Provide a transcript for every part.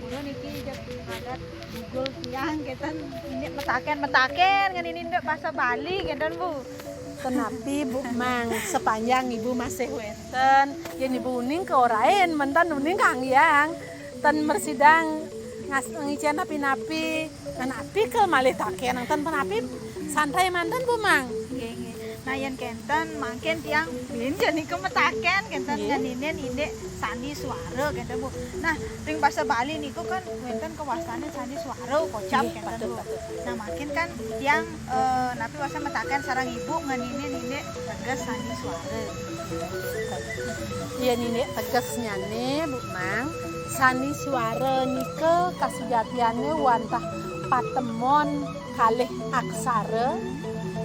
Kulo niki jek adat Google tiang keten ini metaken kan ini ndak bahasa Bali keten Bu. Tenapi Bu Mang sepanjang Ibu masih wenten yen Ibu uning ke orain mentan uning kang yang ten mersidang ngicen napi-napi napi ke malih taken nang ten penapi santai mantan Bu Mang. Nggih nggih. Nah yen kenten mangken tiang binjen niku metaken kenten nganinen inde sandi suara kenten Bu. Nah ring bahasa Bali niku kan wenten kewasane sandi suara kocap kenten Bu. Nah makin kan tiang napi wasa metaken sareng ibu nganinen inde tegas sandi suara. Iya nini tegasnya nih Bu Mang sani suara nike kasujatiannya wantah patemon kalih aksara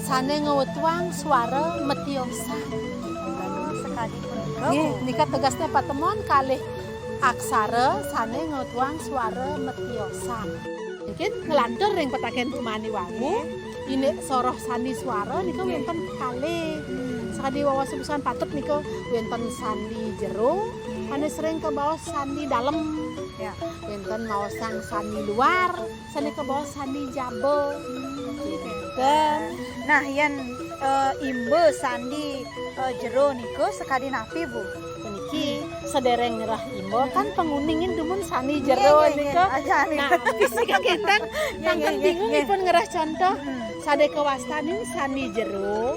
sane ngewetwang suara metiosa. Oh sekali pun Nggih nika tegasnya patemon kalih aksara sane ngewetwang suara metiosa. Mungkin ngelantur ring petaken Bu Mani wangu ini soroh sandi suara nika wonten kalih. Sakadi wawasan patut nika wonten sandi jero, ane sering ke bawah sandi dalam. ya. Wonten maosang sandi luar, sandi ke bawah sandi jabo. Dan Nah yen imbe sandi jero niku sekali napi Bu. niki sedereng ngerah imbo kan penguningin dumun sandi jero nika. Nah, fisika kenten nangken bingung ipun ngerah contoh sade kewastanin sandi jero.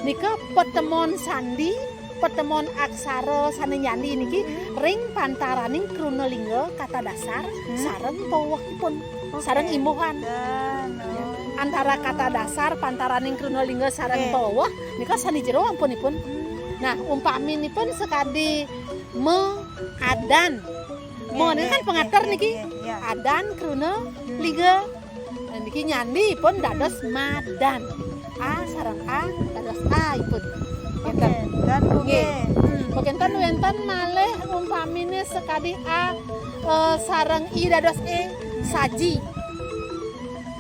Nika petemon sandi, petemon aksara sane nyandi niki ring pantaraning krunalingga kata dasar sareng pawehipun sareng imbuhan. Antara kata dasar pantaraning krunalingga sareng paweh nika sandi jero ampunipun. Nah, umpaminipun sekadi adan. Ini kan pengater niki. Adan kruna lingga. Niki nyandi pun dados madan. A sareng A dados A ipun. Dan nggih. Pekenten wenten malih umpamine sekadi A sareng I dados E saji.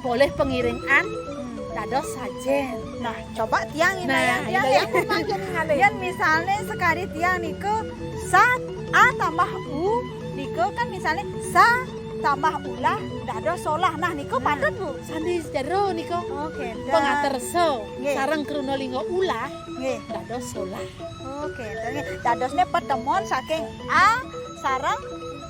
Boleh pengiring an dados sajen. Nah, coba tiang ini Nah, yang makin ngalih. Yang misalnya sekali tiang niku sa a tambah u, niku kan misalnya sa tambah ulah dados solah. Nah, niku patut Bu. Sandi jero nika. Oke. Pengaterso Nggih. sareng krunalingga ulah Nggih. dados solah. Oke, dadosnya pertemuan saking a sareng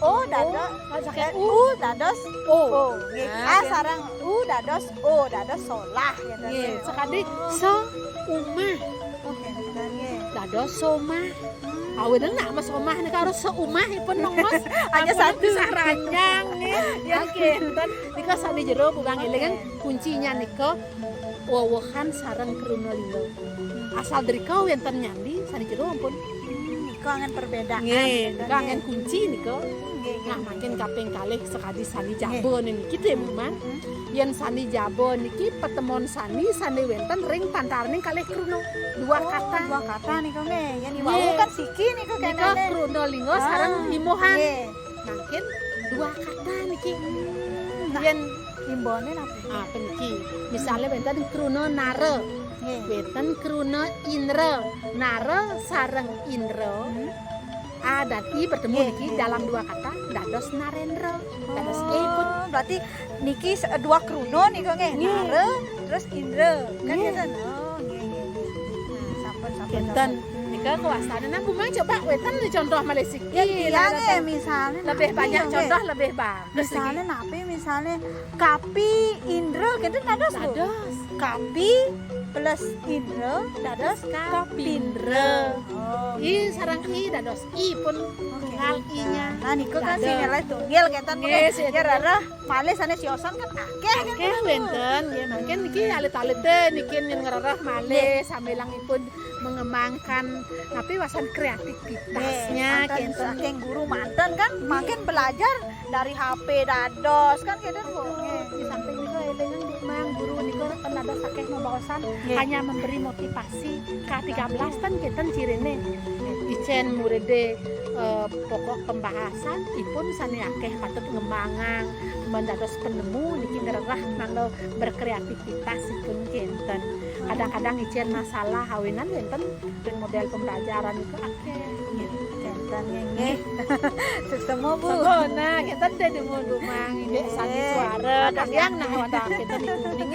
o dados saking u dados O. Nggih. Nah, A sareng u dados o dados solah gitu. Nggih, sekadi so umah Oke, nggih. dados somah. Awedan nak mas omah nika harus seumah ipun nong Mas. Hanya satu. Saranjang nggih. Ya kinten nika sandi jero bukan eling kuncinya nika wewehan sareng krunalingga. Asal dari kau wenten nyandi sandi jero ampun. Niku angen perbedaan. Nggih, nika angin kunci nika. Nggih. Nah, makin kaping kalih sekadi sandi jabo niki teh Man. Yen sandi jabo niki petemon sandi wenten ring pantaraning kalih kruna. Dua kata. Dua kata niku nggih. Yen iwau kan siki niku Nika kenane. krunalingga sareng himohan. Nggih. Makin dua kata niki. Nah, Yen imbone napa? peniki. Misalnya wenten kruna nare, Nggih. wenten kruna indra. Nare sareng indra. A dan I bertemu niki dalam dua kata dados narendra. Dados E pun Berarti niki dua kruno niku nggih. Nare terus indra. Kan Nggih. gitu. Oh, nggih nggih. Nah, sampun. kenten nika kuasane nah Bu Mang coba weten contoh Malaysia Iya nggih, misalnya lebih napi banyak yo, nggih. contoh lebih bagus Misalnya napi misalnya kapi indra gitu dados Bu. dados Kapi plus indra dados kapindra. Oh. I sarang I dados I pun ngal I-nya. Nah niku kan Dados. sing nilai tunggil keten Nggih, nggih. Ya rara malih sane siosan kan akeh kan. Oke, wenten ya mungkin niki alit-alit deh niki ngerarah malih sambilangipun mengembangkan tapi wawasan kreativitasnya Mantan kenten. saking guru mantan kan makin belajar dari HP dados kan gitu Bu. Di samping niku elengan Bu Mang guru niku ada sakeh membawasan Nggih. hanya memberi motivasi K13 kan kita cirine icen murede pokok pembahasan ipun sani akeh patut ngembangang mendados penemu niki ngerah mangga berkreativitas ipun kenten kadang-kadang icen masalah hawinan kenten dan model pembelajaran itu akeh Kenten nggih. Sesemo Bu. nah kita udah demo rumah ini sani suara dan yang nah wadah kita di kuning